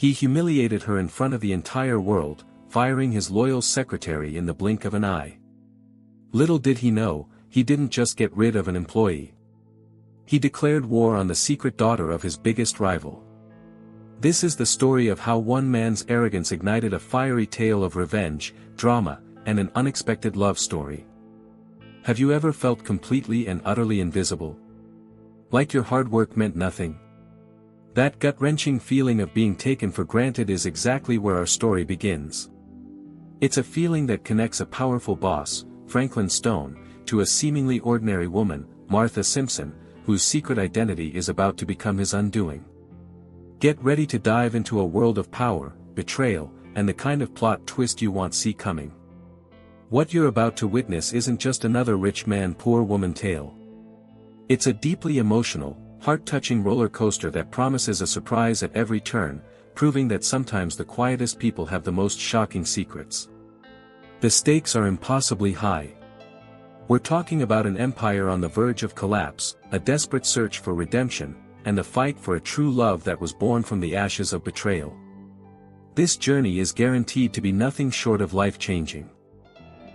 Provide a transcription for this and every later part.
He humiliated her in front of the entire world, firing his loyal secretary in the blink of an eye. Little did he know, he didn't just get rid of an employee. He declared war on the secret daughter of his biggest rival. This is the story of how one man's arrogance ignited a fiery tale of revenge, drama, and an unexpected love story. Have you ever felt completely and utterly invisible? Like your hard work meant nothing? That gut-wrenching feeling of being taken for granted is exactly where our story begins. It's a feeling that connects a powerful boss, Franklin Stone, to a seemingly ordinary woman, Martha Simpson, whose secret identity is about to become his undoing. Get ready to dive into a world of power, betrayal, and the kind of plot twist you won't see coming. What you're about to witness isn't just another rich man poor woman tale. It's a deeply emotional, heart-touching roller coaster that promises a surprise at every turn, proving that sometimes the quietest people have the most shocking secrets. The stakes are impossibly high. We're talking about an empire on the verge of collapse, a desperate search for redemption, and a fight for a true love that was born from the ashes of betrayal. This journey is guaranteed to be nothing short of life-changing.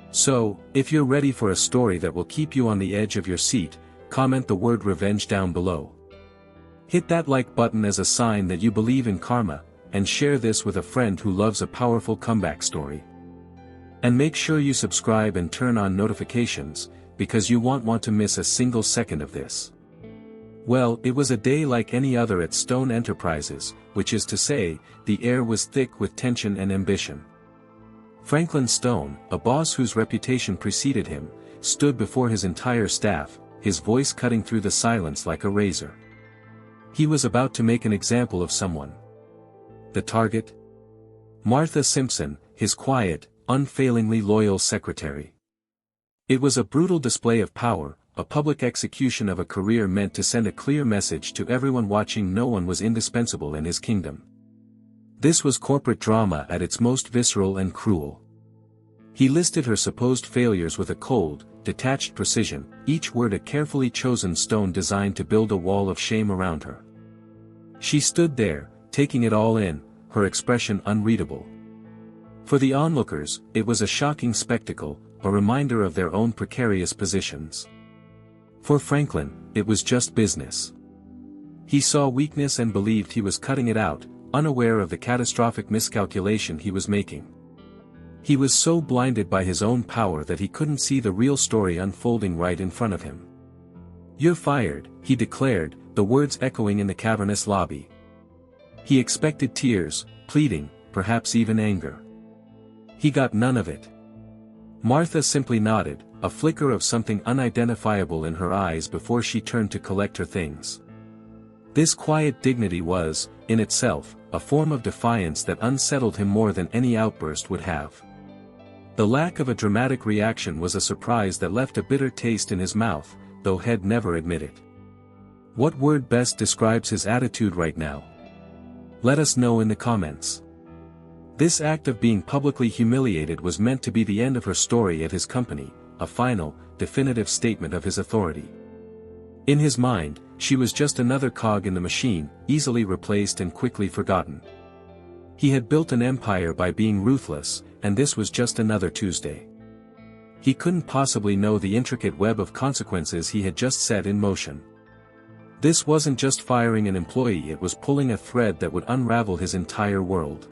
So, if you're ready for a story that will keep you on the edge of your seat, comment the word revenge down below. Hit that like button as a sign that you believe in karma, and share this with a friend who loves a powerful comeback story. And make sure you subscribe and turn on notifications, because you won't want to miss a single second of this. Well, it was a day like any other at Stone Enterprises, which is to say, the air was thick with tension and ambition. Franklin Stone, a boss whose reputation preceded him, stood before his entire staff, his voice cutting through the silence like a razor. He was about to make an example of someone. The target? Martha Simpson, his quiet, unfailingly loyal secretary. It was a brutal display of power, a public execution of a career meant to send a clear message to everyone watching: no one was indispensable in his kingdom. This was corporate drama at its most visceral and cruel. He listed her supposed failures with a cold, detached precision, each word a carefully chosen stone designed to build a wall of shame around her. She stood there, taking it all in, her expression unreadable. For the onlookers, it was a shocking spectacle, a reminder of their own precarious positions. For Franklin, it was just business. He saw weakness and believed he was cutting it out, unaware of the catastrophic miscalculation he was making. He was so blinded by his own power that he couldn't see the real story unfolding right in front of him. "You're fired," he declared, the words echoing in the cavernous lobby. He expected tears, pleading, perhaps even anger. He got none of it. Martha simply nodded, a flicker of something unidentifiable in her eyes before she turned to collect her things. This quiet dignity was, in itself, a form of defiance that unsettled him more than any outburst would have. The lack of a dramatic reaction was a surprise that left a bitter taste in his mouth, though he'd never admit it. What word best describes his attitude right now? Let us know in the comments. This act of being publicly humiliated was meant to be the end of her story at his company, a final, definitive statement of his authority. In his mind, she was just another cog in the machine, easily replaced and quickly forgotten. He had built an empire by being ruthless, and this was just another Tuesday. He couldn't possibly know the intricate web of consequences he had just set in motion. This wasn't just firing an employee, it was pulling a thread that would unravel his entire world.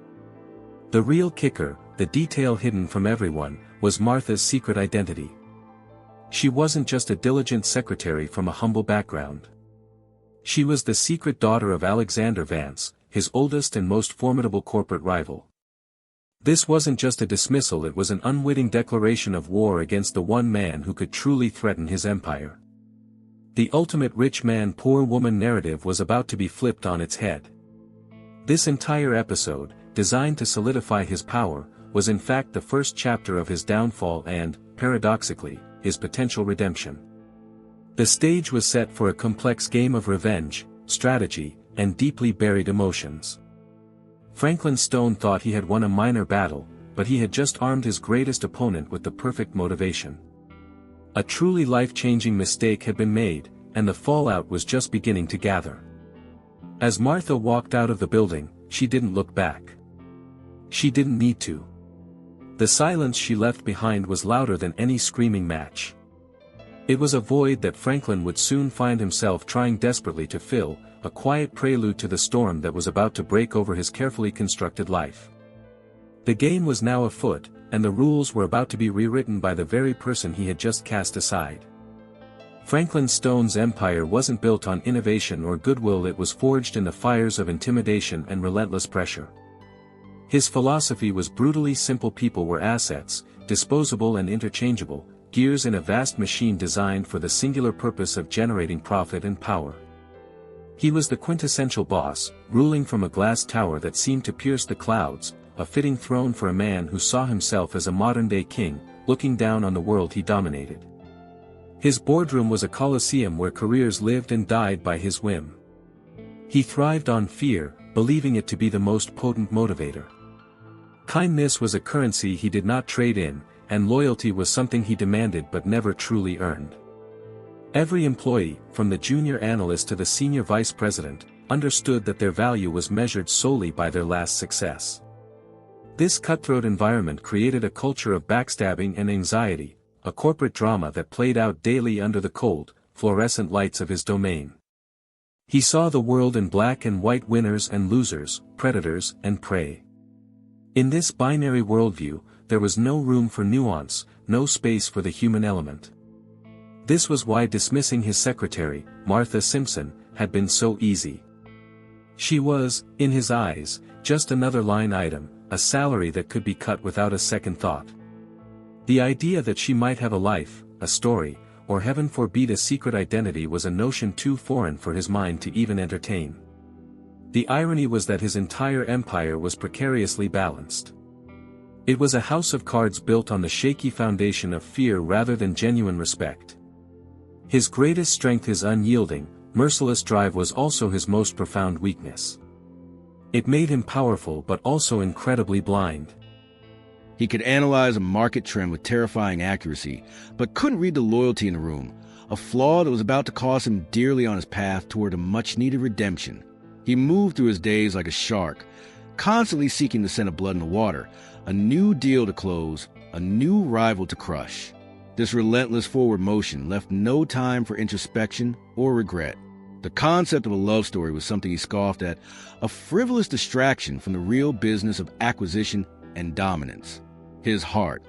The real kicker, the detail hidden from everyone, was Martha's secret identity. She wasn't just a diligent secretary from a humble background. She was the secret daughter of Alexander Vance, his oldest and most formidable corporate rival. This wasn't just a dismissal, it was an unwitting declaration of war against the one man who could truly threaten his empire. The ultimate rich man poor woman narrative was about to be flipped on its head. This entire episode, designed to solidify his power, was in fact the first chapter of his downfall and, paradoxically, his potential redemption. The stage was set for a complex game of revenge, strategy, and deeply buried emotions. Franklin Stone thought he had won a minor battle, but he had just armed his greatest opponent with the perfect motivation. A truly life-changing mistake had been made, and the fallout was just beginning to gather. As Martha walked out of the building, she didn't look back. She didn't need to. The silence she left behind was louder than any screaming match. It was a void that Franklin would soon find himself trying desperately to fill, a quiet prelude to the storm that was about to break over his carefully constructed life. The game was now afoot, and the rules were about to be rewritten by the very person he had just cast aside. Franklin Stone's empire wasn't built on innovation or goodwill, it was forged in the fires of intimidation and relentless pressure. His philosophy was brutally simple: people were assets, disposable and interchangeable, gears in a vast machine designed for the singular purpose of generating profit and power. He was the quintessential boss, ruling from a glass tower that seemed to pierce the clouds, a fitting throne for a man who saw himself as a modern-day king, looking down on the world he dominated. His boardroom was a coliseum where careers lived and died by his whim. He thrived on fear, believing it to be the most potent motivator. Kindness was a currency he did not trade in, and loyalty was something he demanded but never truly earned. Every employee, from the junior analyst to the senior vice president, understood that their value was measured solely by their last success. This cutthroat environment created a culture of backstabbing and anxiety, a corporate drama that played out daily under the cold, fluorescent lights of his domain. He saw the world in black and white: winners and losers, predators and prey. In this binary worldview, there was no room for nuance, no space for the human element. This was why dismissing his secretary, Martha Simpson, had been so easy. She was, in his eyes, just another line item, a salary that could be cut without a second thought. The idea that she might have a life, a story, or heaven forbid a secret identity was a notion too foreign for his mind to even entertain. The irony was that his entire empire was precariously balanced. It was a house of cards built on the shaky foundation of fear rather than genuine respect. His greatest strength, his unyielding, merciless drive, was also his most profound weakness. It made him powerful but also incredibly blind. He could analyze a market trend with terrifying accuracy, but couldn't read the loyalty in the room, a flaw that was about to cost him dearly on his path toward a much-needed redemption. He moved through his days like a shark, constantly seeking the scent of blood in the water, a new deal to close, a new rival to crush. This relentless forward motion left no time for introspection or regret. The concept of a love story was something he scoffed at, a frivolous distraction from the real business of acquisition and dominance. His heart,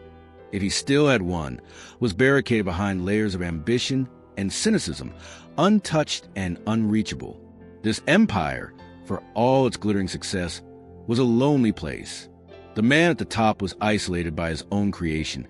if he still had one, was barricaded behind layers of ambition and cynicism, untouched and unreachable. This empire, for all its glittering success, was a lonely place. The man at the top was isolated by his own creation,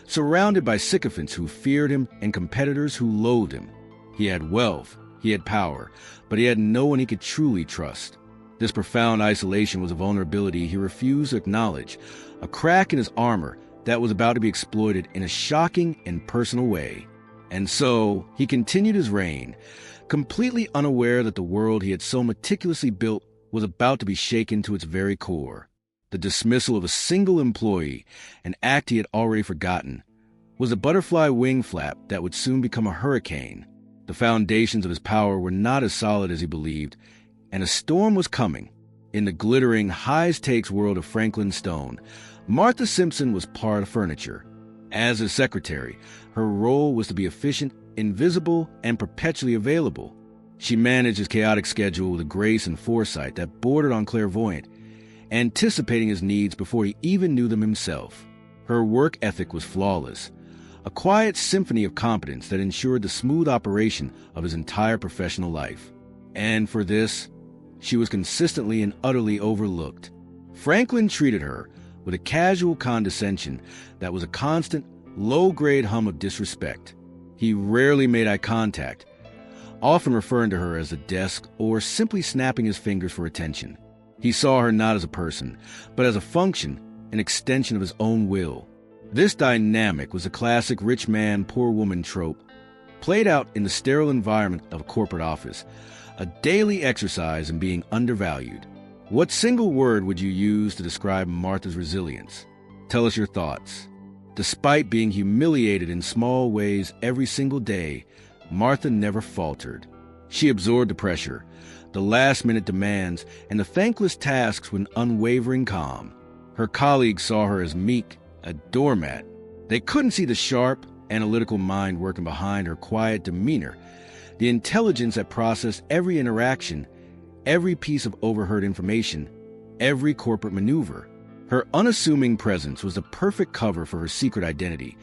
surrounded by sycophants who feared him and competitors who loathed him. He had wealth, he had power, but he had no one he could truly trust. This profound isolation was a vulnerability he refused to acknowledge, a crack in his armor that was about to be exploited in a shocking and personal way. And so, he continued his reign, completely unaware that the world he had so meticulously built was about to be shaken to its very core. The dismissal of a single employee, an act he had already forgotten, was a butterfly wing flap that would soon become a hurricane. The foundations of his power were not as solid as he believed, and a storm was coming. In the glittering, high-stakes world of Franklin Stone, Martha Simpson was part of furniture. As his secretary, her role was to be efficient, invisible, and perpetually available. She managed his chaotic schedule with a grace and foresight that bordered on clairvoyant, anticipating his needs before he even knew them himself. Her work ethic was flawless, a quiet symphony of competence that ensured the smooth operation of his entire professional life. And for this, she was consistently and utterly overlooked. Franklin treated her with a casual condescension that was a constant, low-grade hum of disrespect. He rarely made eye contact, often referring to her as a desk or simply snapping his fingers for attention. He saw her not as a person, but as a function, an extension of his own will. This dynamic was a classic rich man, poor woman trope, played out in the sterile environment of a corporate office, a daily exercise in being undervalued. What single word would you use to describe Martha's resilience? Tell us your thoughts. Despite being humiliated in small ways every single day, Martha never faltered. She absorbed the pressure, the last-minute demands, and the thankless tasks with an unwavering calm. Her colleagues saw her as meek, a doormat. They couldn't see the sharp, analytical mind working behind her quiet demeanor, the intelligence that processed every interaction, every piece of overheard information, every corporate maneuver. Her unassuming presence was the perfect cover for her secret identity,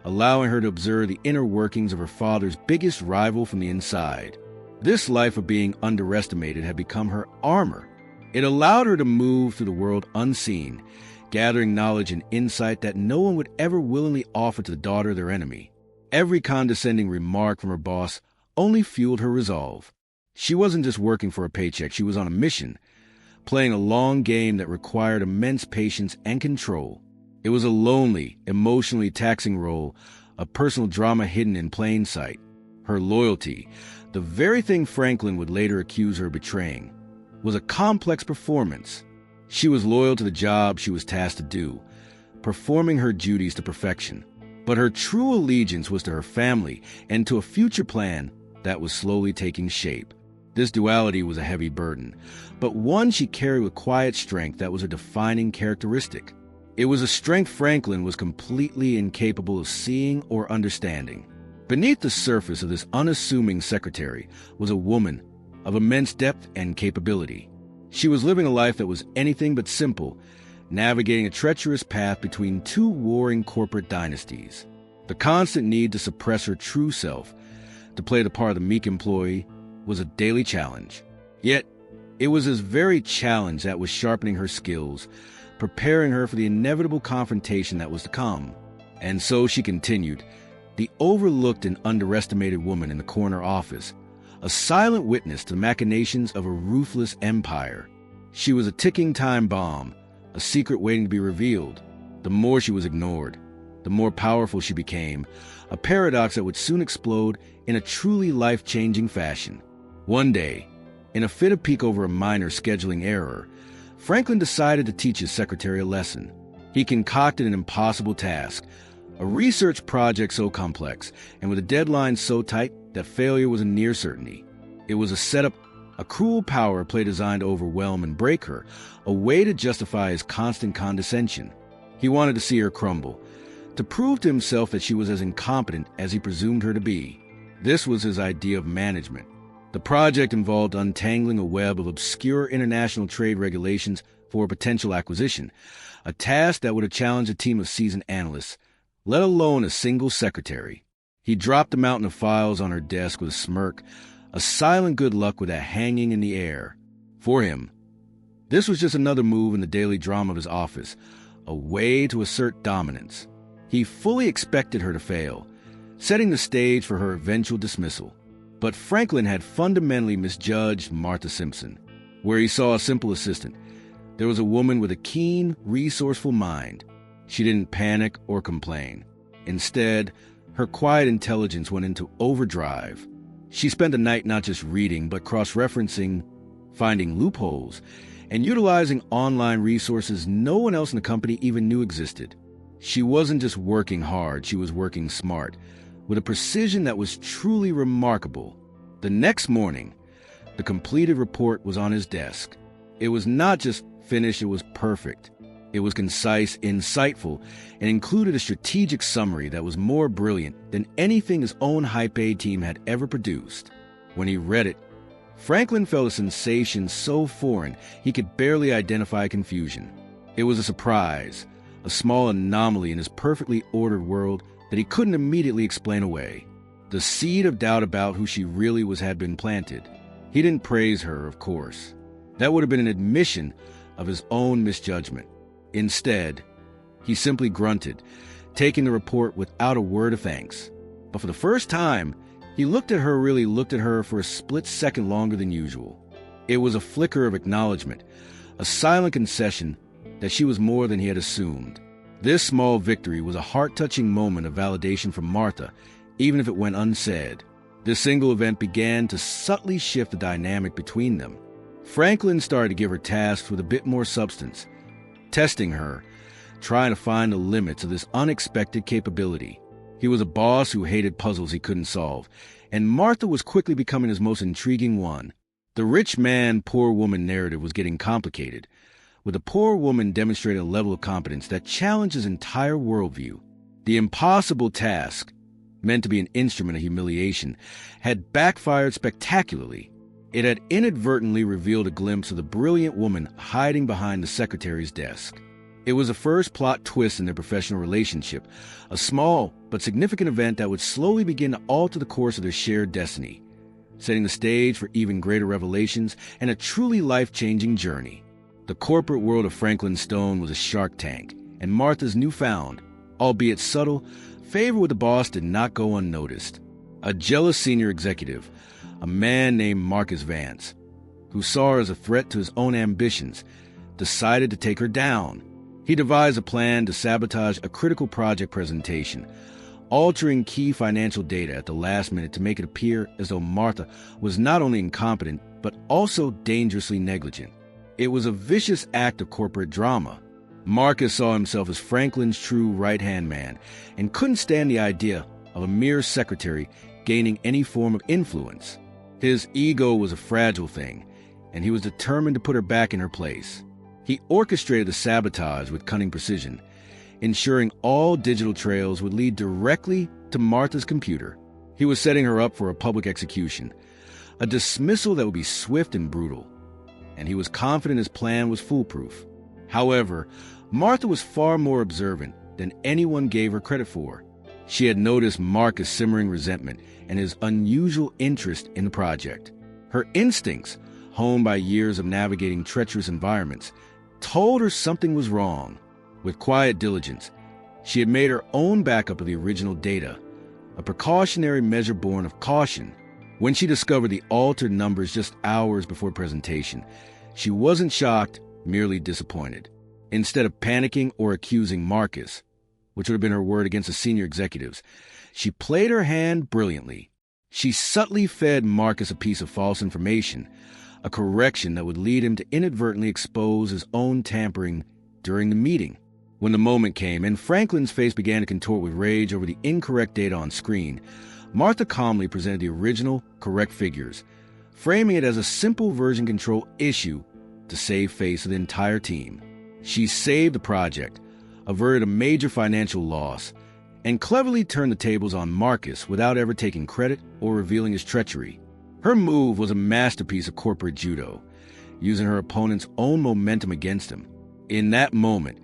allowing her to observe the inner workings of her father's biggest rival from the inside. This life of being underestimated had become her armor. It allowed her to move through the world unseen, gathering knowledge and insight that no one would ever willingly offer to the daughter of their enemy. Every condescending remark from her boss only fueled her resolve. She wasn't just working for a paycheck, she was on a mission, playing a long game that required immense patience and control. It was a lonely, emotionally taxing role, a personal drama hidden in plain sight. Her loyalty, the very thing Franklin would later accuse her of betraying, was a complex performance. She was loyal to the job she was tasked to do, performing her duties to perfection. But her true allegiance was to her family and to a future plan that was slowly taking shape. This duality was a heavy burden, but one she carried with quiet strength that was her defining characteristic. It was a strength Franklin was completely incapable of seeing or understanding. Beneath the surface of this unassuming secretary was a woman of immense depth and capability. She was living a life that was anything but simple, navigating a treacherous path between two warring corporate dynasties. The constant need to suppress her true self, to play the part of the meek employee, was a daily challenge. Yet, it was this very challenge that was sharpening her skills, preparing her for the inevitable confrontation that was to come. And so she continued, the overlooked and underestimated woman in the corner office, a silent witness to the machinations of a ruthless empire. She was a ticking time bomb, a secret waiting to be revealed. The more she was ignored, the more powerful she became, a paradox that would soon explode in a truly life-changing fashion. One day, in a fit of pique over a minor scheduling error, Franklin decided to teach his secretary a lesson. He concocted an impossible task, a research project so complex and with a deadline so tight that failure was a near certainty. It was a setup, a cruel power play designed to overwhelm and break her, a way to justify his constant condescension. He wanted to see her crumble, to prove to himself that she was as incompetent as he presumed her to be. This was his idea of management. The project involved untangling a web of obscure international trade regulations for a potential acquisition, a task that would have challenged a team of seasoned analysts, let alone a single secretary. He dropped the mountain of files on her desk with a smirk, a silent good luck with that hanging in the air. For him, this was just another move in the daily drama of his office, a way to assert dominance. He fully expected her to fail, setting the stage for her eventual dismissal. But Franklin had fundamentally misjudged Martha Simpson. Where he saw a simple assistant, there was a woman with a keen, resourceful mind. She didn't panic or complain. Instead, her quiet intelligence went into overdrive. She spent the night not just reading, but cross-referencing, finding loopholes, and utilizing online resources no one else in the company even knew existed. She wasn't just working hard, she was working smart, with a precision that was truly remarkable. The next morning, the completed report was on his desk. It was not just finished, it was perfect. It was concise, insightful, and included a strategic summary that was more brilliant than anything his own high-paid team had ever produced. When he read it, Franklin felt a sensation so foreign he could barely identify confusion. It was a surprise, a small anomaly in his perfectly ordered world that he couldn't immediately explain away. The seed of doubt about who she really was had been planted. He didn't praise her, of course. That would have been an admission of his own misjudgment. Instead, he simply grunted, taking the report without a word of thanks. But for the first time, he looked at her for a split second longer than usual. It was a flicker of acknowledgement, a silent concession that she was more than he had assumed. This small victory was a heart-touching moment of validation from Martha, even if it went unsaid. This single event began to subtly shift the dynamic between them. Franklin started to give her tasks with a bit more substance, testing her, trying to find the limits of this unexpected capability. He was a boss who hated puzzles he couldn't solve, and Martha was quickly becoming his most intriguing one. The rich man, poor woman narrative was getting complicated, with the poor woman demonstrating a level of competence that challenged his entire worldview. The impossible task, meant to be an instrument of humiliation, had backfired spectacularly. It had inadvertently revealed a glimpse of the brilliant woman hiding behind the secretary's desk. It was the first plot twist in their professional relationship, a small but significant event that would slowly begin to alter the course of their shared destiny, setting the stage for even greater revelations and a truly life-changing journey. The corporate world of Franklin Stone was a shark tank, and Martha's newfound, albeit subtle, favor with the boss did not go unnoticed. A jealous senior executive, a man named Marcus Vance, who saw her as a threat to his own ambitions, decided to take her down. He devised a plan to sabotage a critical project presentation, altering key financial data at the last minute to make it appear as though Martha was not only incompetent, but also dangerously negligent. It was a vicious act of corporate drama. Marcus saw himself as Franklin's true right-hand man and couldn't stand the idea of a mere secretary gaining any form of influence. His ego was a fragile thing, and he was determined to put her back in her place. He orchestrated the sabotage with cunning precision, ensuring all digital trails would lead directly to Martha's computer. He was setting her up for a public execution, a dismissal that would be swift and brutal, and he was confident his plan was foolproof. However, Martha was far more observant than anyone gave her credit for. She had noticed Marcus' simmering resentment and his unusual interest in the project. Her instincts, honed by years of navigating treacherous environments, told her something was wrong. With quiet diligence, she had made her own backup of the original data, a precautionary measure born of caution. When she discovered the altered numbers just hours before presentation, she wasn't shocked, merely disappointed. Instead of panicking or accusing Marcus, which would have been her word against the senior executives, she played her hand brilliantly. She subtly fed Marcus a piece of false information, a correction that would lead him to inadvertently expose his own tampering during the meeting. When the moment came and Franklin's face began to contort with rage over the incorrect data on screen, Martha calmly presented the original, correct figures, framing it as a simple version control issue to save face of the entire team. She saved the project, averted a major financial loss, and cleverly turned the tables on Marcus without ever taking credit or revealing his treachery. Her move was a masterpiece of corporate judo, using her opponent's own momentum against him. In that moment,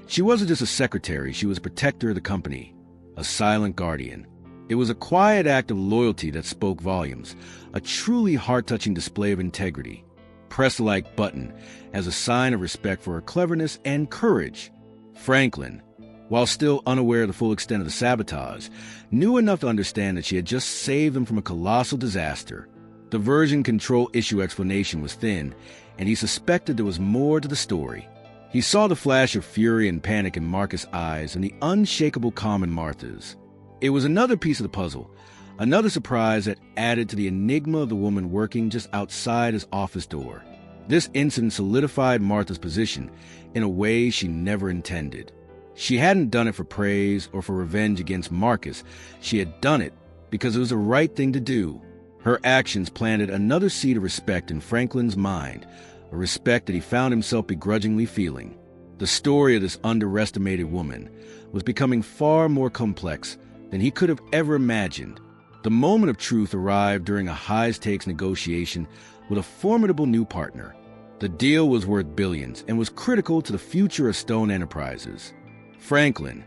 she wasn't just a secretary, she was a protector of the company, a silent guardian. It was a quiet act of loyalty that spoke volumes, a truly heart-touching display of integrity. Press the like button as a sign of respect for her cleverness and courage. Franklin, while still unaware of the full extent of the sabotage, knew enough to understand that she had just saved them from a colossal disaster. The version control issue explanation was thin, and he suspected there was more to the story. He saw the flash of fury and panic in Marcus' eyes and the unshakable calm in Martha's. It was another piece of the puzzle, another surprise that added to the enigma of the woman working just outside his office door. This incident solidified Martha's position in a way she never intended. She hadn't done it for praise or for revenge against Marcus. She had done it because it was the right thing to do. Her actions planted another seed of respect in Franklin's mind, a respect that he found himself begrudgingly feeling. The story of this underestimated woman was becoming far more complex than he could have ever imagined. The moment of truth arrived during a high-stakes negotiation with a formidable new partner. The deal was worth billions and was critical to the future of Stone Enterprises. Franklin,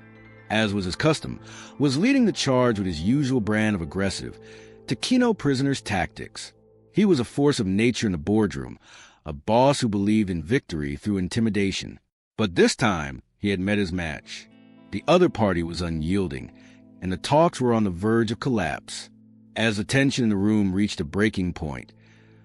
as was his custom, was leading the charge with his usual brand of aggressive, Taquino prisoner's tactics. He was a force of nature in the boardroom, a boss who believed in victory through intimidation. But this time, he had met his match. The other party was unyielding, and the talks were on the verge of collapse. As the tension in the room reached a breaking point,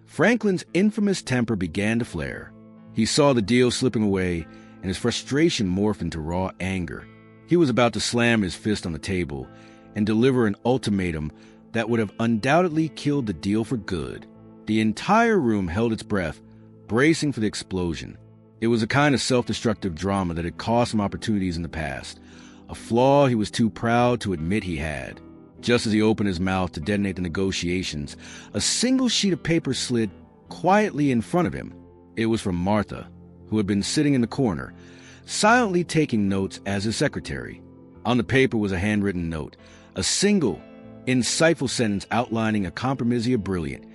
Franklin's infamous temper began to flare. He saw the deal slipping away, and his frustration morphed into raw anger. He was about to slam his fist on the table and deliver an ultimatum that would have undoubtedly killed the deal for good. The entire room held its breath, bracing for the explosion. It was a kind of self-destructive drama that had cost him opportunities in the past, a flaw he was too proud to admit he had. Just as he opened his mouth to detonate the negotiations, a single sheet of paper slid quietly in front of him. It was from Martha, who had been sitting in the corner, silently taking notes as his secretary. On the paper was a handwritten note, a single, insightful sentence outlining a compromise brilliant,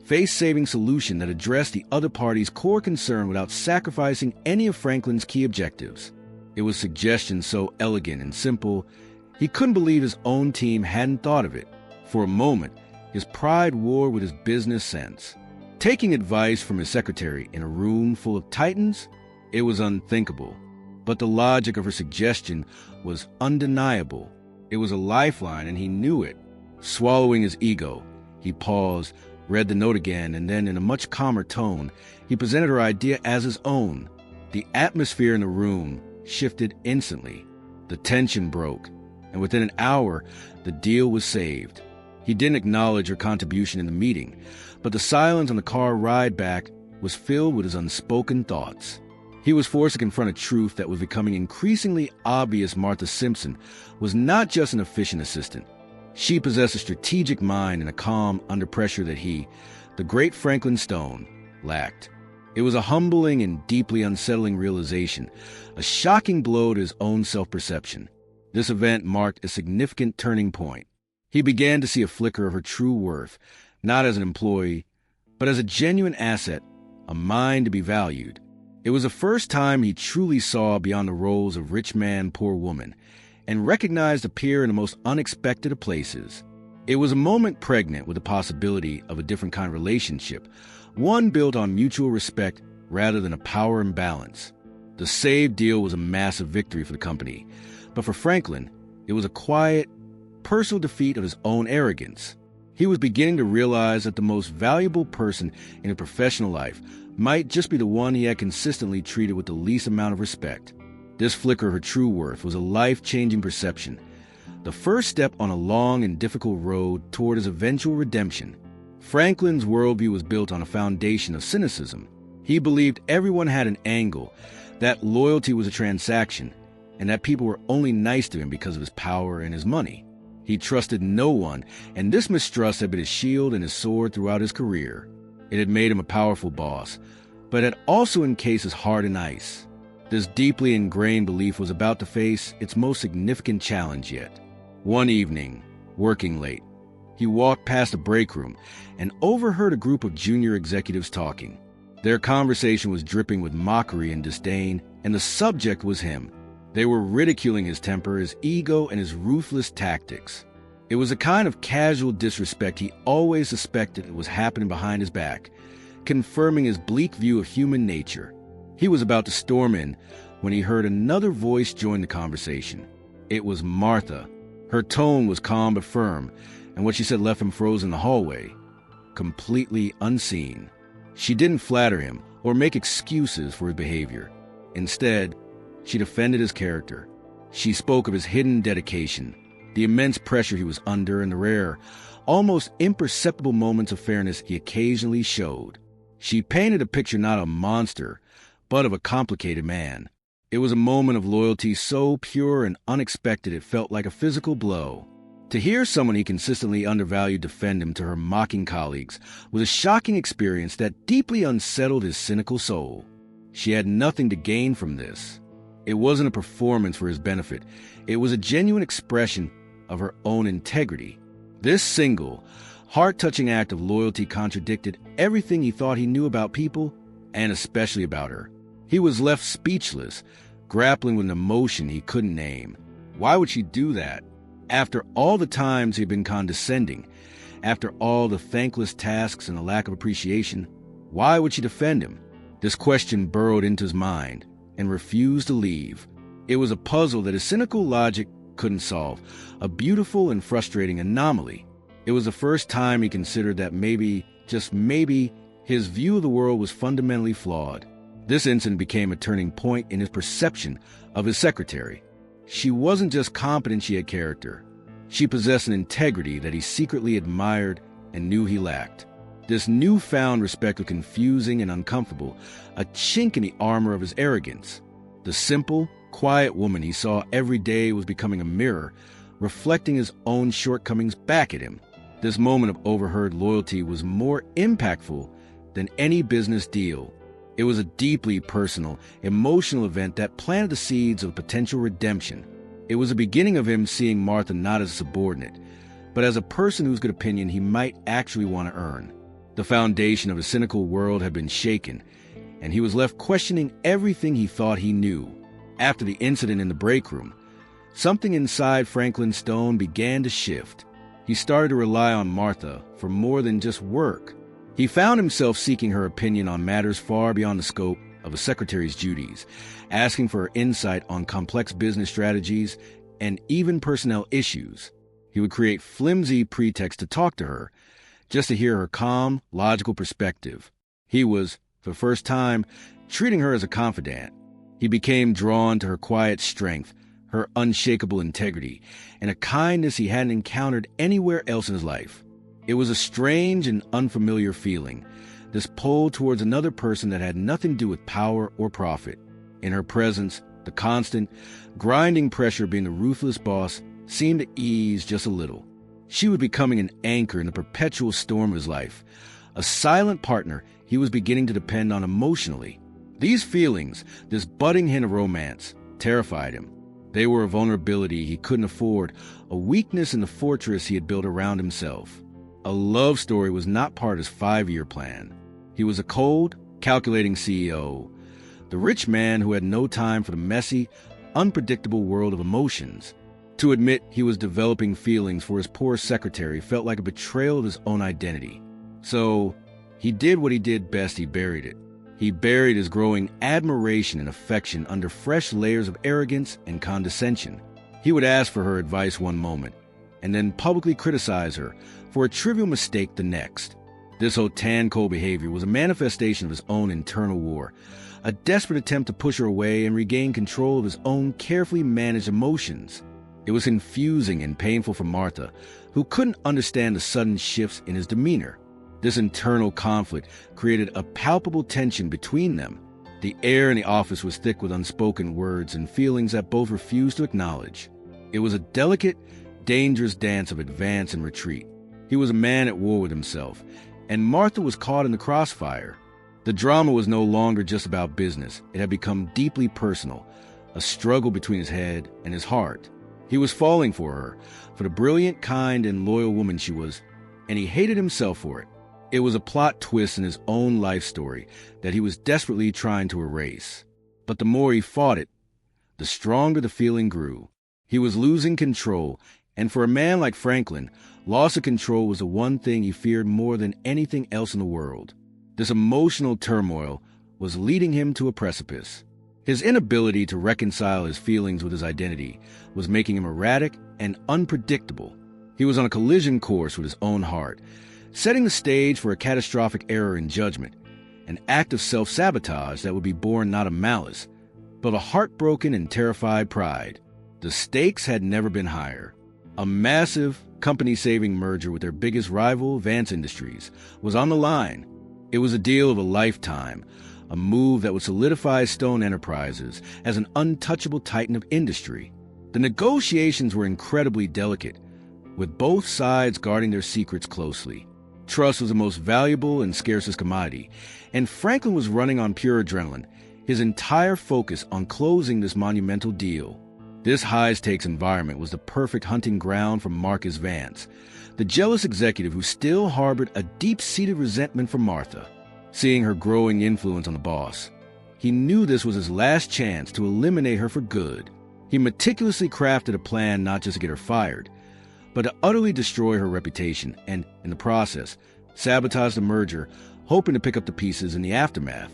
face-saving solution that addressed the other party's core concern without sacrificing any of Franklin's key objectives. It was suggestion so elegant and simple, he couldn't believe his own team hadn't thought of it. For a moment, his pride warred with his business sense. Taking advice from his secretary in a room full of titans? It was unthinkable. But the logic of her suggestion was undeniable. It was a lifeline, and he knew it. Swallowing his ego, he paused, read the note again, and then in a much calmer tone, he presented her idea as his own. The atmosphere in the room shifted instantly. The tension broke, and within an hour, the deal was saved. He didn't acknowledge her contribution in the meeting, but the silence on the car ride back was filled with his unspoken thoughts. He was forced to confront a truth that was becoming increasingly obvious. Martha Simpson was not just an efficient assistant. She possessed a strategic mind and a calm under pressure that he, the great Franklin Stone, lacked. It was a humbling and deeply unsettling realization, a shocking blow to his own self-perception. This event marked a significant turning point. He began to see a flicker of her true worth, not as an employee, but as a genuine asset, a mind to be valued. It was the first time he truly saw beyond the roles of rich man, poor woman, and recognized a peer in the most unexpected of places. It was a moment pregnant with the possibility of a different kind of relationship, one built on mutual respect rather than a power imbalance. The saved deal was a massive victory for the company, but for Franklin, it was a quiet, personal defeat of his own arrogance. He was beginning to realize that the most valuable person in his professional life might just be the one he had consistently treated with the least amount of respect. This flicker of her true worth was a life-changing perception, the first step on a long and difficult road toward his eventual redemption. Franklin's worldview was built on a foundation of cynicism. He believed everyone had an angle, that loyalty was a transaction, and that people were only nice to him because of his power and his money. He trusted no one, and this mistrust had been his shield and his sword throughout his career. It had made him a powerful boss, but had also encased his heart in ice. This deeply ingrained belief was about to face its most significant challenge yet. One evening, working late, he walked past a break room and overheard a group of junior executives talking. Their conversation was dripping with mockery and disdain, and the subject was him. They were ridiculing his temper, his ego, and his ruthless tactics. It was a kind of casual disrespect he always suspected was happening behind his back, confirming his bleak view of human nature. He was about to storm in when he heard another voice join the conversation. It was Martha. Her tone was calm but firm, and what she said left him frozen in the hallway, completely unseen. She didn't flatter him or make excuses for his behavior. Instead, she defended his character. She spoke of his hidden dedication, the immense pressure he was under, and the rare, almost imperceptible moments of fairness he occasionally showed. She painted a picture not of a monster, but of a complicated man. It was a moment of loyalty so pure and unexpected it felt like a physical blow. To hear someone he consistently undervalued defend him to her mocking colleagues was a shocking experience that deeply unsettled his cynical soul. She had nothing to gain from this. It wasn't a performance for his benefit. It was a genuine expression of her own integrity. This single, heart-touching act of loyalty contradicted everything he thought he knew about people, and especially about her. He was left speechless, grappling with an emotion he couldn't name. Why would she do that? After all the times he had been condescending, after all the thankless tasks and the lack of appreciation, why would she defend him? This question burrowed into his mind and refused to leave. It was a puzzle that his cynical logic couldn't solve, a beautiful and frustrating anomaly. It was the first time he considered that maybe, just maybe, his view of the world was fundamentally flawed. This incident became a turning point in his perception of his secretary. She wasn't just competent, she had character. She possessed an integrity that he secretly admired and knew he lacked. This newfound respect was confusing and uncomfortable, a chink in the armor of his arrogance. The simple, quiet woman he saw every day was becoming a mirror, reflecting his own shortcomings back at him. This moment of overheard loyalty was more impactful than any business deal. It was a deeply personal, emotional event that planted the seeds of potential redemption. It was the beginning of him seeing Martha not as a subordinate, but as a person whose good opinion he might actually want to earn. The foundation of a cynical world had been shaken, and he was left questioning everything he thought he knew. After the incident in the break room, something inside Franklin Stone began to shift. He started to rely on Martha for more than just work. He found himself seeking her opinion on matters far beyond the scope of a secretary's duties, asking for her insight on complex business strategies and even personnel issues. He would create flimsy pretexts to talk to her, just to hear her calm, logical perspective. He was, for the first time, treating her as a confidant. He became drawn to her quiet strength, her unshakable integrity, and a kindness he hadn't encountered anywhere else in his life. It was a strange and unfamiliar feeling, this pull towards another person that had nothing to do with power or profit. In her presence, the constant, grinding pressure of being the ruthless boss seemed to ease just a little. She was becoming an anchor in the perpetual storm of his life, a silent partner he was beginning to depend on emotionally. These feelings, this budding hint of romance, terrified him. They were a vulnerability he couldn't afford, a weakness in the fortress he had built around himself. A love story was not part of his 5-year plan. He was a cold, calculating CEO, the rich man who had no time for the messy, unpredictable world of emotions. To admit he was developing feelings for his poor secretary felt like a betrayal of his own identity. So, he did what he did best. He buried it. He buried his growing admiration and affection under fresh layers of arrogance and condescension. He would ask for her advice one moment, and then publicly criticize her for a trivial mistake the next. This haute-cold behavior was a manifestation of his own internal war, a desperate attempt to push her away and regain control of his own carefully managed emotions. It was confusing and painful for Martha, who couldn't understand the sudden shifts in his demeanor. This internal conflict created a palpable tension between them. The air in the office was thick with unspoken words and feelings that both refused to acknowledge. It was a delicate, dangerous dance of advance and retreat. He was a man at war with himself, and Martha was caught in the crossfire. The drama was no longer just about business. It had become deeply personal, a struggle between his head and his heart. He was falling for her, for the brilliant, kind, and loyal woman she was, and he hated himself for it. It was a plot twist in his own life story that he was desperately trying to erase. But the more he fought it, the stronger the feeling grew. He was losing control, and for a man like Franklin, loss of control was the one thing he feared more than anything else in the world. This emotional turmoil was leading him to a precipice. His inability to reconcile his feelings with his identity was making him erratic and unpredictable. He was on a collision course with his own heart, setting the stage for a catastrophic error in judgment, an act of self-sabotage that would be born not of malice, but of heartbroken and terrified pride. The stakes had never been higher. A massive, company-saving merger with their biggest rival, Vance Industries, was on the line. It was a deal of a lifetime, a move that would solidify Stone Enterprises as an untouchable titan of industry. The negotiations were incredibly delicate, with both sides guarding their secrets closely. Trust was the most valuable and scarcest commodity, and Franklin was running on pure adrenaline, his entire focus on closing this monumental deal. This high-stakes environment was the perfect hunting ground for Marcus Vance, the jealous executive who still harbored a deep-seated resentment for Martha. Seeing her growing influence on the boss, he knew this was his last chance to eliminate her for good. He meticulously crafted a plan not just to get her fired, but to utterly destroy her reputation and, in the process, sabotage the merger, hoping to pick up the pieces in the aftermath.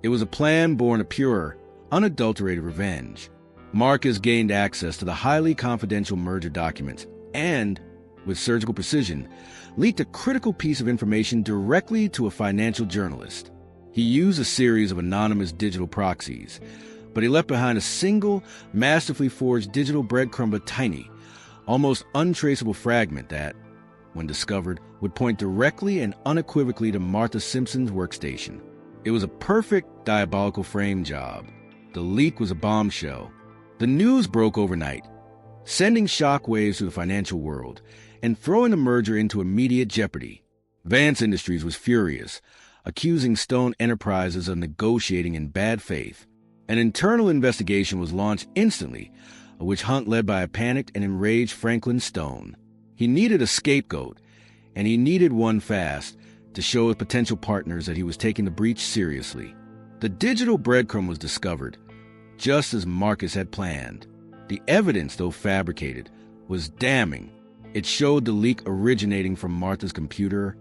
It was a plan born of pure, unadulterated revenge. Marcus gained access to the highly confidential merger documents and, with surgical precision, leaked a critical piece of information directly to a financial journalist. He used a series of anonymous digital proxies, but he left behind a single, masterfully forged digital breadcrumb, a tiny, almost untraceable fragment that, when discovered, would point directly and unequivocally to Martha Simpson's workstation. It was a perfect diabolical frame job. The leak was a bombshell. The news broke overnight, sending shockwaves through the financial world and throwing the merger into immediate jeopardy. Vance Industries was furious. accusing Stone Enterprises of negotiating in bad faith. An internal investigation was launched instantly, a witch hunt led by a panicked and enraged Franklin Stone. He needed a scapegoat, and he needed one fast, to show his potential partners that he was taking the breach seriously. The digital breadcrumb was discovered, just as Marcus had planned. The evidence, though fabricated, was damning. It showed the leak originating from Martha's computer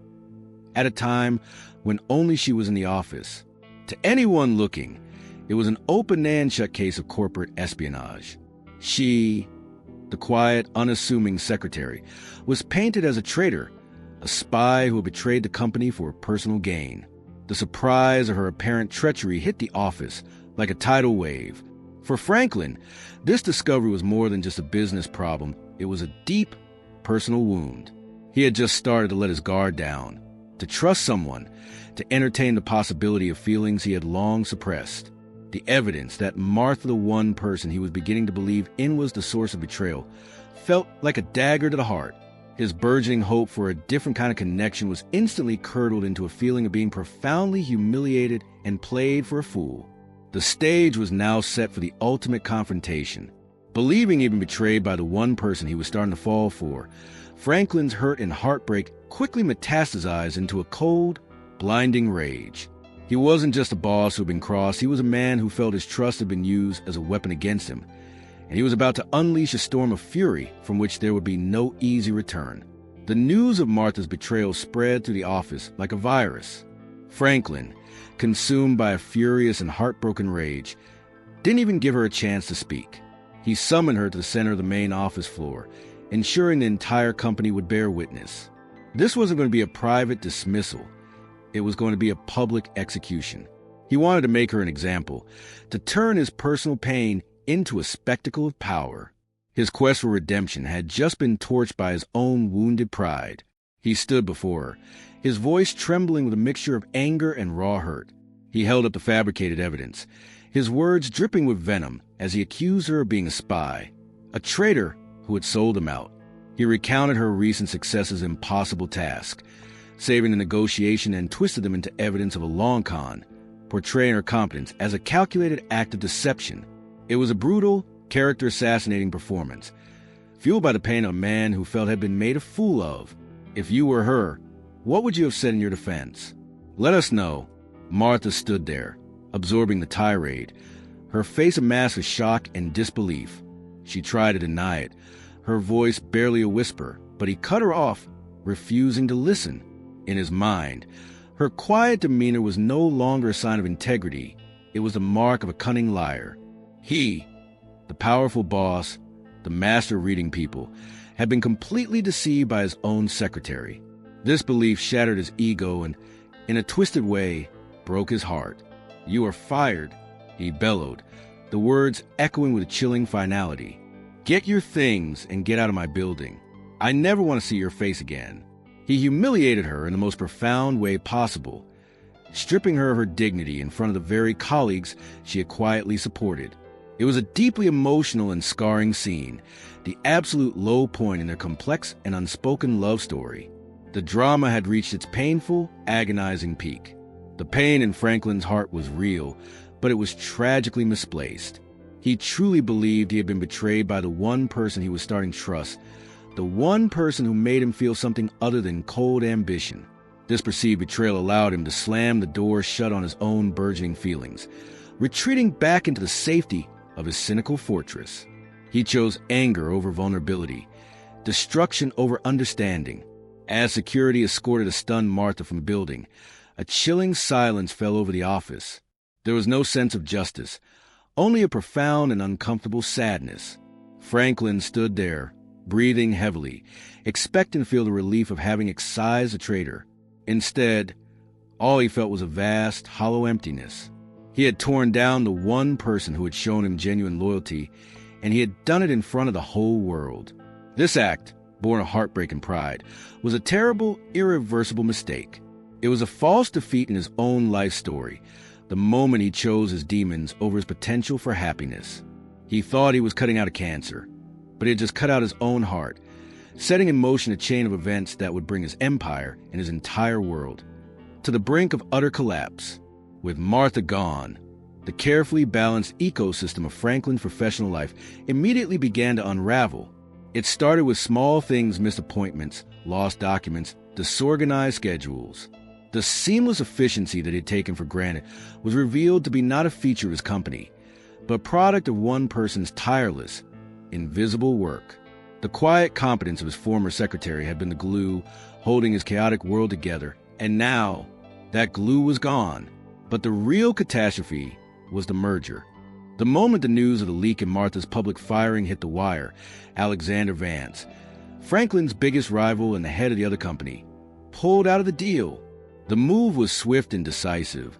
at a time when only she was in the office. To anyone looking, it was an open and shut case of corporate espionage. She, the quiet, unassuming secretary, was painted as a traitor, a spy who had betrayed the company for personal gain. The surprise of her apparent treachery hit the office like a tidal wave. For Franklin, this discovery was more than just a business problem. It was a deep, personal wound. He had just started to let his guard down, to trust someone, to entertain the possibility of feelings he had long suppressed. The evidence that Martha, the one person he was beginning to believe in, was the source of betrayal, felt like a dagger to the heart. His burgeoning hope for a different kind of connection was instantly curdled into a feeling of being profoundly humiliated and played for a fool. The stage was now set for the ultimate confrontation. Believing he'd been betrayed by the one person he was starting to fall for, Franklin's hurt and heartbreak quickly metastasized into a cold, blinding rage. He wasn't just a boss who had been crossed, he was a man who felt his trust had been used as a weapon against him, and he was about to unleash a storm of fury from which there would be no easy return. The news of Martha's betrayal spread through the office like a virus. Franklin, consumed by a furious and heartbroken rage, didn't even give her a chance to speak. He summoned her to the center of the main office floor, ensuring the entire company would bear witness. This wasn't going to be a private dismissal. It was going to be a public execution. He wanted to make her an example, to turn his personal pain into a spectacle of power. His quest for redemption had just been torched by his own wounded pride. He stood before her, his voice trembling with a mixture of anger and raw hurt. He held up the fabricated evidence, his words dripping with venom as he accused her of being a spy, a traitor who had sold him out. He recounted her recent successes' impossible task, saving the negotiation, and twisted them into evidence of a long con, portraying her competence as a calculated act of deception. It was a brutal, character-assassinating performance, fueled by the pain of a man who felt had been made a fool of. If you were her, what would you have said in your defense? Let us know. Martha stood there, absorbing the tirade, her face a mask of shock and disbelief. She tried to deny it, her voice barely a whisper, but he cut her off, refusing to listen. In his mind, her quiet demeanor was no longer a sign of integrity. It was the mark of a cunning liar. He, the powerful boss, the master of reading people, had been completely deceived by his own secretary. This belief shattered his ego and, in a twisted way, broke his heart. "You are fired," he bellowed, the words echoing with a chilling finality. "Get your things and get out of my building. I never want to see your face again." He humiliated her in the most profound way possible, stripping her of her dignity in front of the very colleagues she had quietly supported. It was a deeply emotional and scarring scene, the absolute low point in their complex and unspoken love story. The drama had reached its painful, agonizing peak. The pain in Franklin's heart was real, but it was tragically misplaced. He truly believed he had been betrayed by the one person he was starting to trust, the one person who made him feel something other than cold ambition. This perceived betrayal allowed him to slam the door shut on his own burgeoning feelings, retreating back into the safety of his cynical fortress. He chose anger over vulnerability, destruction over understanding. As security escorted a stunned Martha from the building, a chilling silence fell over the office. There was no sense of justice, only a profound and uncomfortable sadness. Franklin stood there, breathing heavily, expecting to feel the relief of having excised a traitor. Instead, all he felt was a vast, hollow emptiness. He had torn down the one person who had shown him genuine loyalty, and he had done it in front of the whole world. This act, born of heartbreak and pride, was a terrible, irreversible mistake. It was a false defeat in his own life story, the moment he chose his demons over his potential for happiness. He thought he was cutting out a cancer, but he had just cut out his own heart, setting in motion a chain of events that would bring his empire and his entire world to the brink of utter collapse. With Martha gone, the carefully balanced ecosystem of Franklin's professional life immediately began to unravel. It started with small things: missed appointments, lost documents, disorganized schedules. The seamless efficiency that he had taken for granted was revealed to be not a feature of his company, but a product of one person's tireless, invisible work. The quiet competence of his former secretary had been the glue holding his chaotic world together, and now that glue was gone. But the real catastrophe was the merger. The moment the news of the leak in Martha's public firing hit the wire, Alexander Vance, Franklin's biggest rival and the head of the other company, pulled out of the deal. The move was swift and decisive,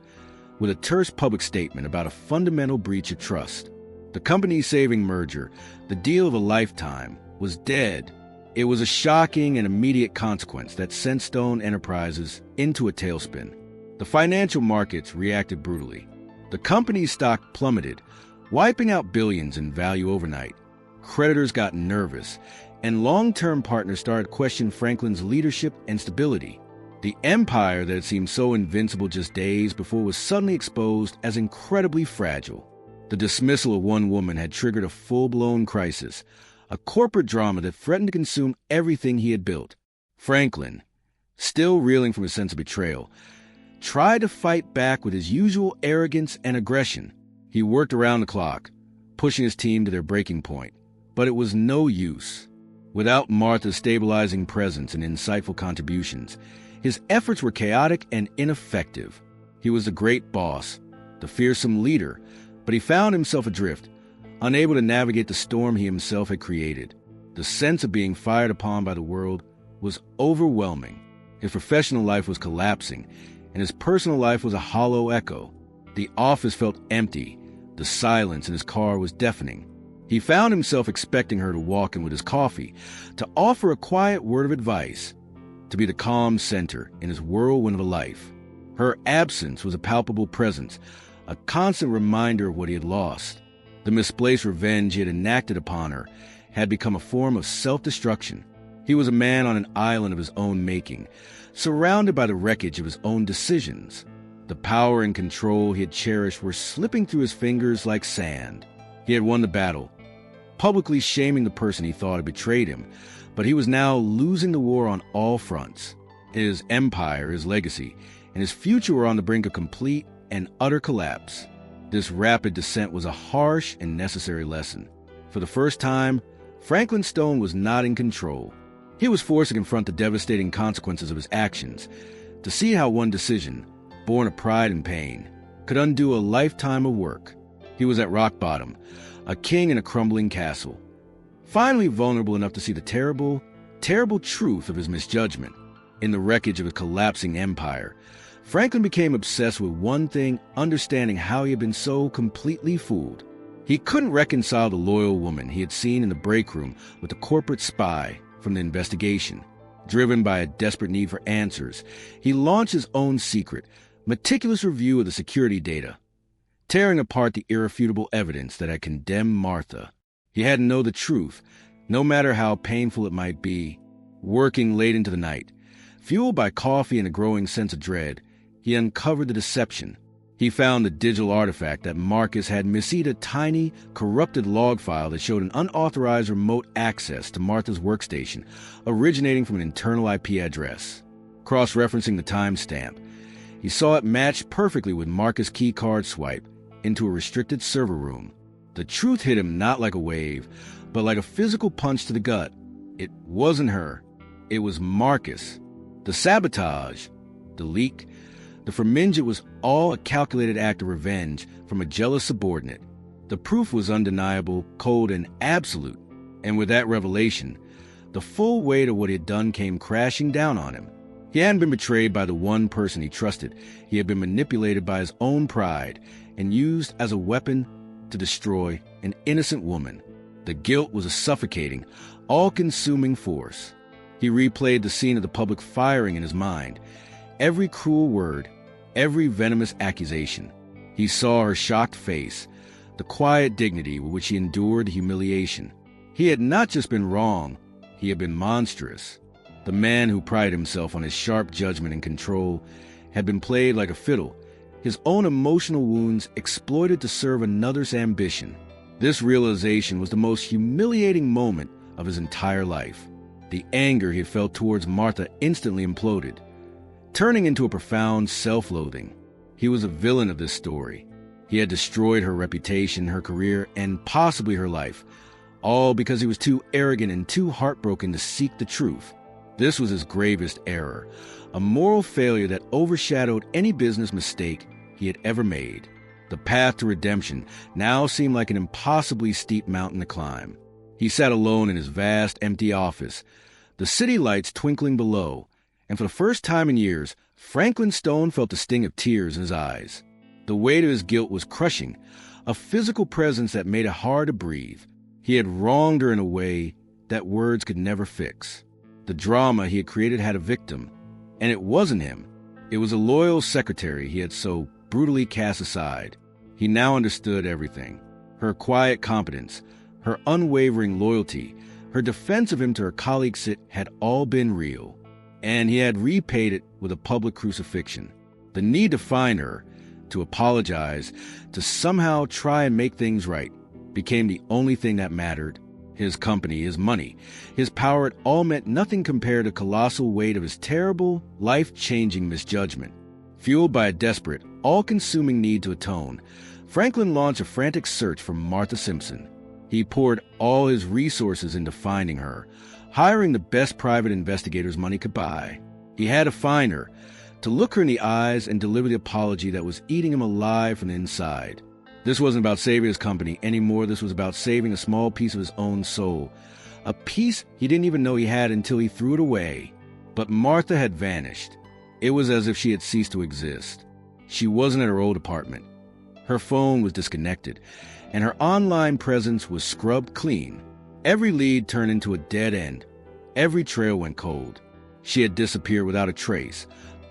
with a terse public statement about a fundamental breach of trust. The company-saving merger, the deal of a lifetime, was dead. It was a shocking and immediate consequence that sent Stone Enterprises into a tailspin. The financial markets reacted brutally. The company's stock plummeted, wiping out billions in value overnight. Creditors got nervous, and long-term partners started questioning Franklin's leadership and stability. The empire that had seemed so invincible just days before was suddenly exposed as incredibly fragile. The dismissal of one woman had triggered a full-blown crisis, a corporate drama that threatened to consume everything he had built. Franklin, still reeling from his sense of betrayal, tried to fight back with his usual arrogance and aggression. He worked around the clock, pushing his team to their breaking point, but it was no use. Without Martha's stabilizing presence and insightful contributions, his efforts were chaotic and ineffective. He was the great boss, the fearsome leader, but he found himself adrift, unable to navigate the storm he himself had created. The sense of being fired upon by the world was overwhelming. His professional life was collapsing, and his personal life was a hollow echo. The office felt empty. The silence in his car was deafening. He found himself expecting her to walk in with his coffee, to offer a quiet word of advice, to be the calm center in his whirlwind of a life. Her absence was a palpable presence, a constant reminder of what he had lost. The misplaced revenge he had enacted upon her had become a form of self-destruction. He was a man on an island of his own making, surrounded by the wreckage of his own decisions. The power and control he had cherished were slipping through his fingers like sand. He had won the battle, publicly shaming the person he thought had betrayed him, but he was now losing the war on all fronts. His empire, his legacy, and his future were on the brink of complete and utter collapse. This rapid descent was a harsh and necessary lesson. For the first time, Franklin Stone was not in control. He was forced to confront the devastating consequences of his actions, to see how one decision, born of pride and pain, could undo a lifetime of work. He was at rock bottom, a king in a crumbling castle, finally vulnerable enough to see the terrible, terrible truth of his misjudgment. In the wreckage of a collapsing empire, Franklin became obsessed with one thing: understanding how he had been so completely fooled. He couldn't reconcile the loyal woman he had seen in the break room with the corporate spy from the investigation. Driven by a desperate need for answers, he launched his own secret, meticulous review of the security data, tearing apart the irrefutable evidence that had condemned Martha. He had to know the truth, no matter how painful it might be. Working late into the night, fueled by coffee and a growing sense of dread, he uncovered the deception. He found the digital artifact that Marcus had misseed a tiny, corrupted log file that showed an unauthorized remote access to Martha's workstation, originating from an internal IP address. Cross-referencing the timestamp, he saw it matched perfectly with Marcus' keycard swipe into a restricted server room. The truth hit him not like a wave, but like a physical punch to the gut. It wasn't her. It was Marcus. The sabotage, the leak, the Firminga was all a calculated act of revenge from a jealous subordinate. The proof was undeniable, cold, and absolute. And with that revelation, the full weight of what he had done came crashing down on him. He hadn't been betrayed by the one person he trusted. He had been manipulated by his own pride and used as a weapon to destroy an innocent woman. The guilt was a suffocating, all-consuming force. He replayed the scene of the public firing in his mind. Every cruel word, every venomous accusation. He saw her shocked face, the quiet dignity with which she endured the humiliation. He had not just been wrong, he had been monstrous. The man who prided himself on his sharp judgment and control had been played like a fiddle, his own emotional wounds exploited to serve another's ambition. This realization was the most humiliating moment of his entire life. The anger he had felt towards Martha instantly imploded, turning into a profound self-loathing. He was a villain of this story. He had destroyed her reputation, her career, and possibly her life, all because he was too arrogant and too heartbroken to seek the truth. This was his gravest error, a moral failure that overshadowed any business mistake he had ever made. The path to redemption now seemed like an impossibly steep mountain to climb. He sat alone in his vast, empty office, the city lights twinkling below, and for the first time in years, Franklin Stone felt the sting of tears in his eyes. The weight of his guilt was crushing, a physical presence that made it hard to breathe. He had wronged her in a way that words could never fix. The drama he had created had a victim, and it wasn't him. It was a loyal secretary he had so brutally cast aside. He now understood everything. Her quiet competence, her unwavering loyalty, her defense of him to her colleagues had all been real, and he had repaid it with a public crucifixion. The need to find her, to apologize, to somehow try and make things right, became the only thing that mattered. His company, his money, his power, it all meant nothing compared to the colossal weight of his terrible, life-changing misjudgment. Fueled by a desperate, all-consuming need to atone, Franklin launched a frantic search for Martha Simpson. He poured all his resources into finding her, hiring the best private investigators money could buy. He had to find her, to look her in the eyes and deliver the apology that was eating him alive from the inside. This wasn't about saving his company anymore. This was about saving a small piece of his own soul, a piece he didn't even know he had until he threw it away. But Martha had vanished. It was as if she had ceased to exist. She wasn't at her old apartment. Her phone was disconnected, and her online presence was scrubbed clean. Every lead turned into a dead end. Every trail went cold. She had disappeared without a trace,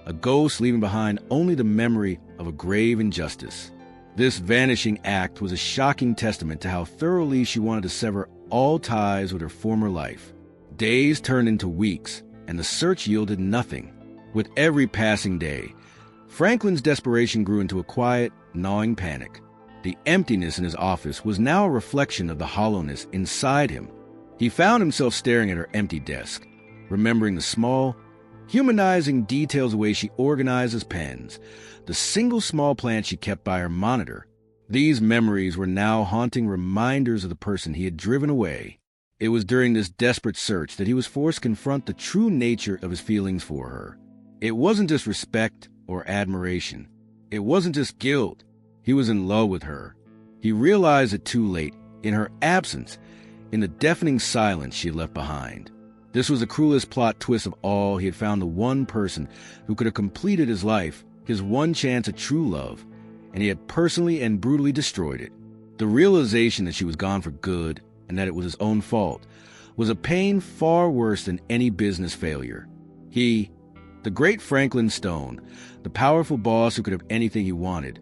a ghost leaving behind only the memory of a grave injustice. This vanishing act was a shocking testament to how thoroughly she wanted to sever all ties with her former life. Days turned into weeks, and the search yielded nothing. With every passing day, Franklin's desperation grew into a quiet, gnawing panic. The emptiness in his office was now a reflection of the hollowness inside him. He found himself staring at her empty desk, remembering the small, humanizing details, the way she organized his pens, the single small plant she kept by her monitor. These memories were now haunting reminders of the person he had driven away. It was during this desperate search that he was forced to confront the true nature of his feelings for her. It wasn't just respect or admiration. It wasn't just guilt. He was in love with her. He realized it too late, in her absence, in the deafening silence she had left behind. This was the cruelest plot twist of all. He had found the one person who could have completed his life, his one chance at true love, and he had personally and brutally destroyed it. The realization that she was gone for good and that it was his own fault was a pain far worse than any business failure. He, the great Franklin Stone, the powerful boss who could have anything he wanted,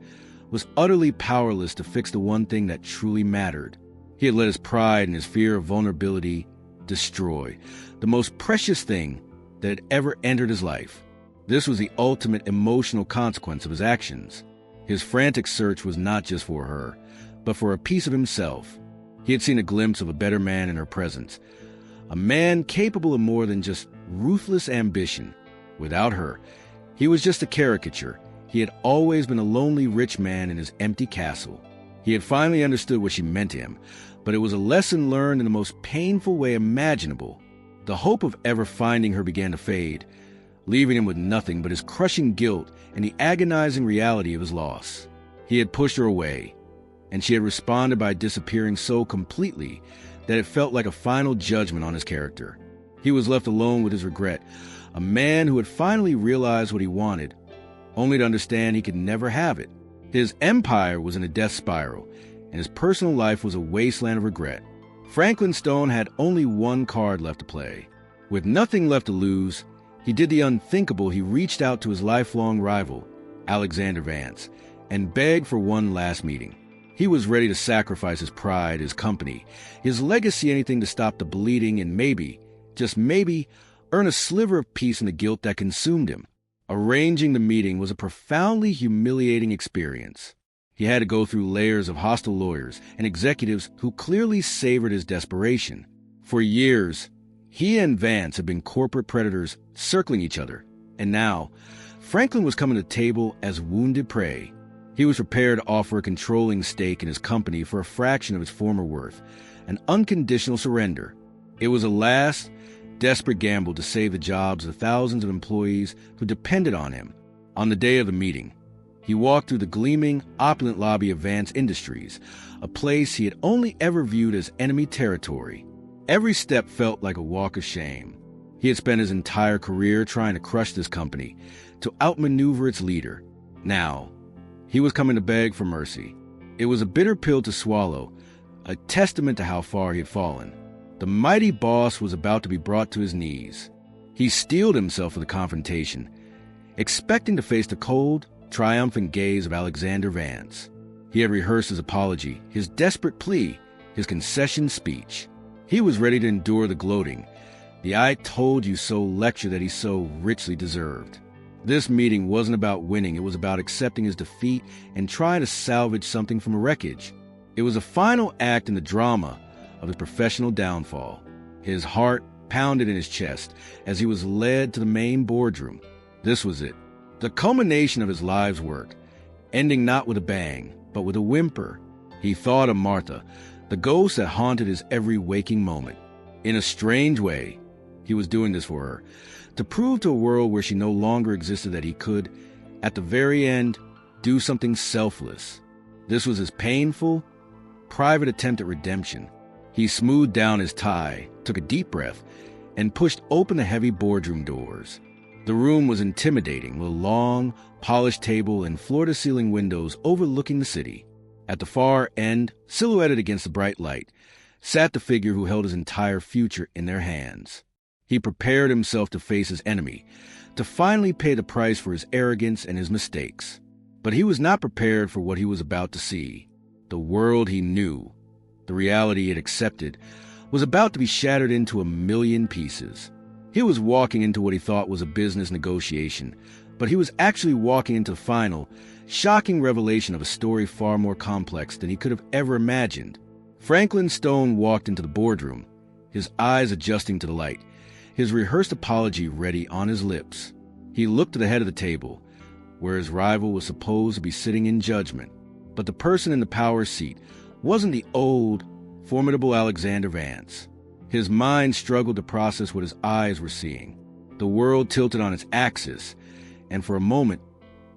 was utterly powerless to fix the one thing that truly mattered. He had let his pride and his fear of vulnerability destroy the most precious thing that had ever entered his life. This was the ultimate emotional consequence of his actions. His frantic search was not just for her, but for a piece of himself. He had seen a glimpse of a better man in her presence, a man capable of more than just ruthless ambition. Without her, he was just a caricature. He had always been a lonely rich man in his empty castle. He had finally understood what she meant to him, but it was a lesson learned in the most painful way imaginable. The hope of ever finding her began to fade, leaving him with nothing but his crushing guilt and the agonizing reality of his loss. He had pushed her away, and she had responded by disappearing so completely that it felt like a final judgment on his character. He was left alone with his regret, a man who had finally realized what he wanted, only to understand he could never have it. His empire was in a death spiral, and his personal life was a wasteland of regret. Franklin Stone had only one card left to play. With nothing left to lose, he did the unthinkable. He reached out to his lifelong rival, Alexander Vance, and begged for one last meeting. He was ready to sacrifice his pride, his company, his legacy, anything to stop the bleeding and maybe, just maybe, earn a sliver of peace in the guilt that consumed him. Arranging the meeting was a profoundly humiliating experience. He had to go through layers of hostile lawyers and executives who clearly savored his desperation. For years, he and Vance had been corporate predators circling each other, and now, Franklin was coming to the table as wounded prey. He was prepared to offer a controlling stake in his company for a fraction of its former worth, an unconditional surrender. It was a last, desperate gamble to save the jobs of thousands of employees who depended on him. On the day of the meeting, he walked through the gleaming, opulent lobby of Vance Industries, a place he had only ever viewed as enemy territory. Every step felt like a walk of shame. He had spent his entire career trying to crush this company, to outmaneuver its leader. Now, he was coming to beg for mercy. It was a bitter pill to swallow, a testament to how far he had fallen. The mighty boss was about to be brought to his knees. He steeled himself for the confrontation, expecting to face the cold, triumphant gaze of Alexander Vance. He had rehearsed his apology, his desperate plea, his concession speech. He was ready to endure the gloating, the "I told you so" lecture that he so richly deserved. This meeting wasn't about winning, it was about accepting his defeat and trying to salvage something from wreckage. It was a final act in the drama of his professional downfall. His heart pounded in his chest as he was led to the main boardroom. This was it, the culmination of his life's work, ending not with a bang, but with a whimper. He thought of Martha, the ghost that haunted his every waking moment. In a strange way, he was doing this for her, to prove to a world where she no longer existed that he could, at the very end, do something selfless. This was his painful, private attempt at redemption. He smoothed down his tie, took a deep breath, and pushed open the heavy boardroom doors. The room was intimidating, with a long, polished table and floor-to-ceiling windows overlooking the city. At the far end, silhouetted against the bright light, sat the figure who held his entire future in their hands. He prepared himself to face his enemy, to finally pay the price for his arrogance and his mistakes. But he was not prepared for what he was about to see. The world he knew, the reality he had accepted, was about to be shattered into a million pieces. He was walking into what he thought was a business negotiation, but he was actually walking into the final, shocking revelation of a story far more complex than he could have ever imagined. Franklin Stone walked into the boardroom, his eyes adjusting to the light, his rehearsed apology ready on his lips. He looked to the head of the table, where his rival was supposed to be sitting in judgment. But the person in the power seat wasn't the old, formidable Alexander Vance. His mind struggled to process what his eyes were seeing. The world tilted on its axis, and for a moment,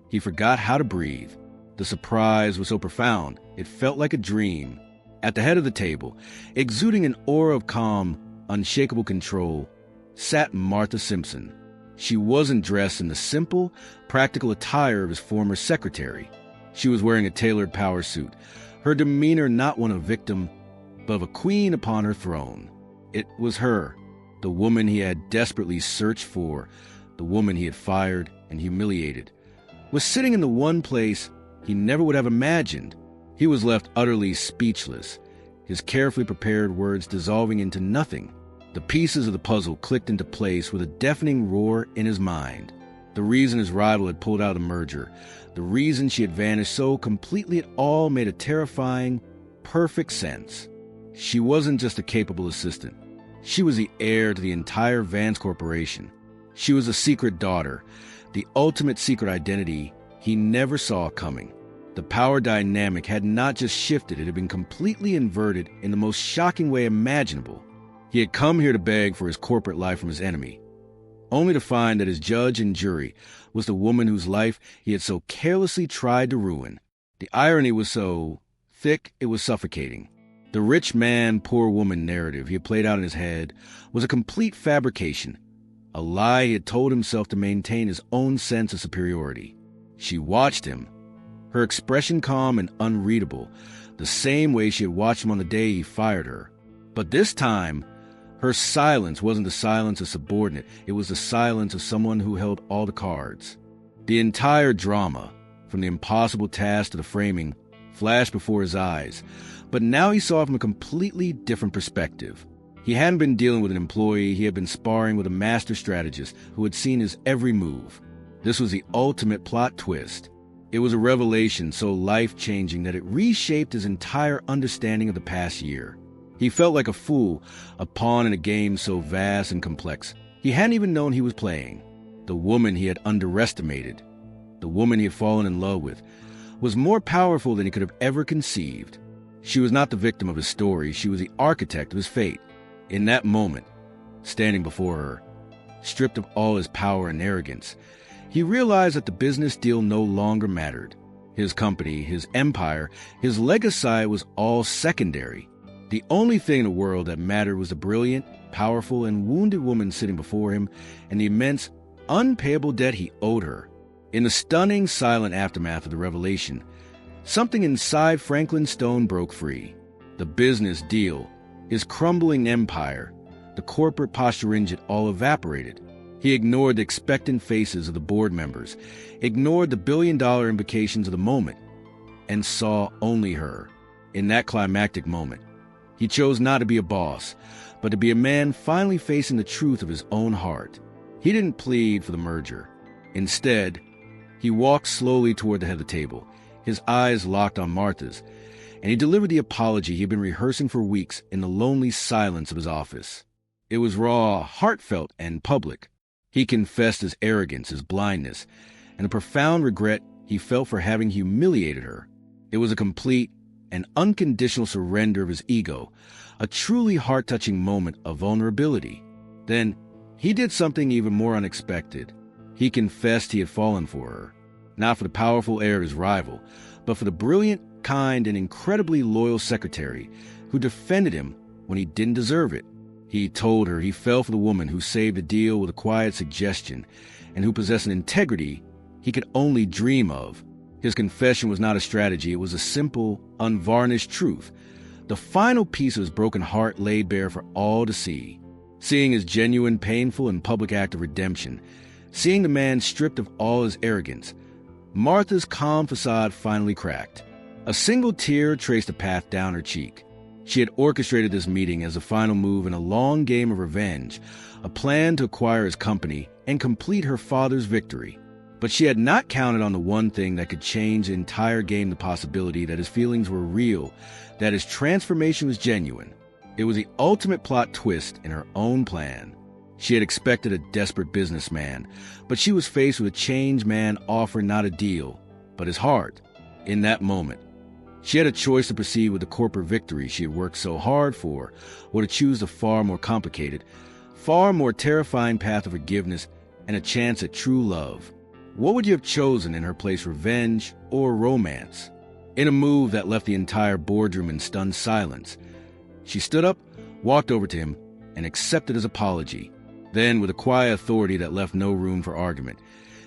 he forgot how to breathe. The surprise was so profound, it felt like a dream. At the head of the table, exuding an aura of calm, unshakable control, sat Martha Simpson. She wasn't dressed in the simple, practical attire of his former secretary. She was wearing a tailored power suit, her demeanor not one of a victim, but of a queen upon her throne. It was her, the woman he had desperately searched for, the woman he had fired and humiliated, was sitting in the one place he never would have imagined. He was left utterly speechless, his carefully prepared words dissolving into nothing. The pieces of the puzzle clicked into place with a deafening roar in his mind. The reason his rival had pulled out of the merger, the reason she had vanished so completely it all made a terrifying, perfect sense. She wasn't just a capable assistant. She was the heir to the entire Vance Corporation. She was a secret daughter, the ultimate secret identity he never saw coming. The power dynamic had not just shifted, it had been completely inverted in the most shocking way imaginable. He had come here to beg for his corporate life from his enemy, only to find that his judge and jury was the woman whose life he had so carelessly tried to ruin. The irony was so thick it was suffocating. The rich man, poor woman narrative he had played out in his head was a complete fabrication, a lie he had told himself to maintain his own sense of superiority. She watched him, her expression calm and unreadable, the same way she had watched him on the day he fired her. But this time, her silence wasn't the silence of a subordinate, it was the silence of someone who held all the cards. The entire drama, from the impossible task to the framing, flashed before his eyes, but now he saw it from a completely different perspective. He hadn't been dealing with an employee, he had been sparring with a master strategist who had seen his every move. This was the ultimate plot twist. It was a revelation so life-changing that it reshaped his entire understanding of the past year. He felt like a fool, a pawn in a game so vast and complex, he hadn't even known he was playing. The woman he had underestimated, the woman he had fallen in love with, was more powerful than he could have ever conceived. She was not the victim of his story, she was the architect of his fate. In that moment, standing before her, stripped of all his power and arrogance, he realized that the business deal no longer mattered. His company, his empire, his legacy was all secondary. The only thing in the world that mattered was the brilliant, powerful, and wounded woman sitting before him and the immense, unpayable debt he owed her. In the stunning, silent aftermath of the revelation, something inside Franklin Stone broke free. The business deal, his crumbling empire, the corporate posturing all evaporated. He ignored the expectant faces of the board members, ignored the billion-dollar implications of the moment, and saw only her. In that climactic moment, he chose not to be a boss, but to be a man finally facing the truth of his own heart. He didn't plead for the merger. Instead, he walked slowly toward the head of the table, his eyes locked on Martha's, and he delivered the apology he had been rehearsing for weeks in the lonely silence of his office. It was raw, heartfelt, and public. He confessed his arrogance, his blindness, and the profound regret he felt for having humiliated her. It was a complete and unconditional surrender of his ego, a truly heart-touching moment of vulnerability. Then, he did something even more unexpected. He confessed he had fallen for her, not for the powerful heir of his rival, but for the brilliant, kind, and incredibly loyal secretary who defended him when he didn't deserve it. He told her he fell for the woman who saved the deal with a quiet suggestion and who possessed an integrity he could only dream of. His confession was not a strategy, it was a simple, unvarnished truth. The final piece of his broken heart laid bare for all to see. Seeing his genuine, painful, and public act of redemption, seeing the man stripped of all his arrogance, Martha's calm facade finally cracked. A single tear traced a path down her cheek. She had orchestrated this meeting as a final move in a long game of revenge, a plan to acquire his company and complete her father's victory. But she had not counted on the one thing that could change the entire game, the possibility that his feelings were real, that his transformation was genuine. It was the ultimate plot twist in her own plan. She had expected a desperate businessman, but she was faced with a changed man offering not a deal, but his heart. In that moment, she had a choice to proceed with the corporate victory she had worked so hard for, or to choose the far more complicated, far more terrifying path of forgiveness and a chance at true love. What would you have chosen in her place, revenge or romance? In a move that left the entire boardroom in stunned silence, she stood up, walked over to him, and accepted his apology. Then, with a quiet authority that left no room for argument,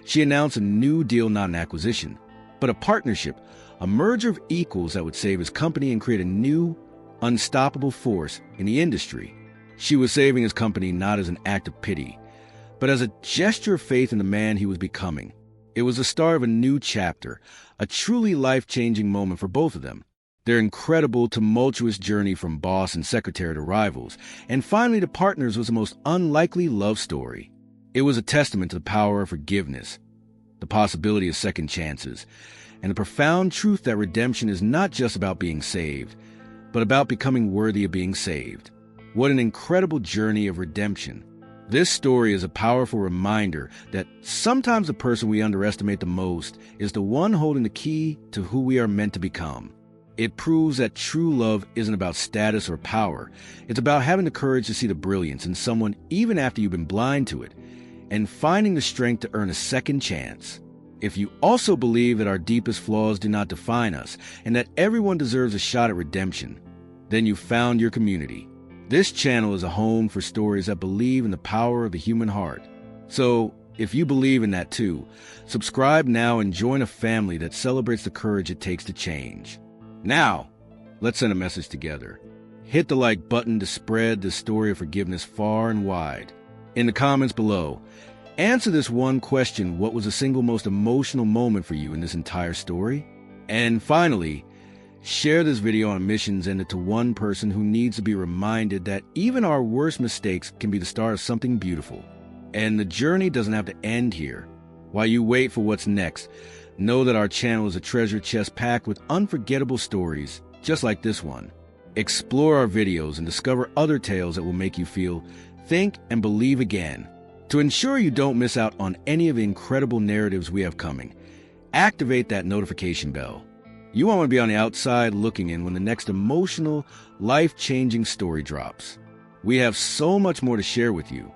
she announced a new deal, not an acquisition, but a partnership, a merger of equals that would save his company and create a new, unstoppable force in the industry. She was saving his company not as an act of pity, but as a gesture of faith in the man he was becoming. It was the start of a new chapter, a truly life-changing moment for both of them. Their incredible, tumultuous journey from boss and secretary to rivals, and finally to partners, was the most unlikely love story. It was a testament to the power of forgiveness, the possibility of second chances, and the profound truth that redemption is not just about being saved, but about becoming worthy of being saved. What an incredible journey of redemption. This story is a powerful reminder that sometimes the person we underestimate the most is the one holding the key to who we are meant to become. It proves that true love isn't about status or power. It's about having the courage to see the brilliance in someone even after you've been blind to it, and finding the strength to earn a second chance. If you also believe that our deepest flaws do not define us, and that everyone deserves a shot at redemption, then you've found your community. This channel is a home for stories that believe in the power of the human heart. So, if you believe in that too, subscribe now and join a family that celebrates the courage it takes to change. Now, let's send a message together. Hit the like button to spread the story of forgiveness far and wide. In the comments below, answer this one question: what was the single most emotional moment for you in this entire story? And finally, share this video on a mission, send it to one person who needs to be reminded that even our worst mistakes can be the start of something beautiful. And the journey doesn't have to end here. While you wait for what's next, know that our channel is a treasure chest packed with unforgettable stories, just like this one. Explore our videos and discover other tales that will make you feel, think, and believe again. To ensure you don't miss out on any of the incredible narratives we have coming, activate that notification bell. You won't want to be on the outside looking in when the next emotional, life-changing story drops. We have so much more to share with you,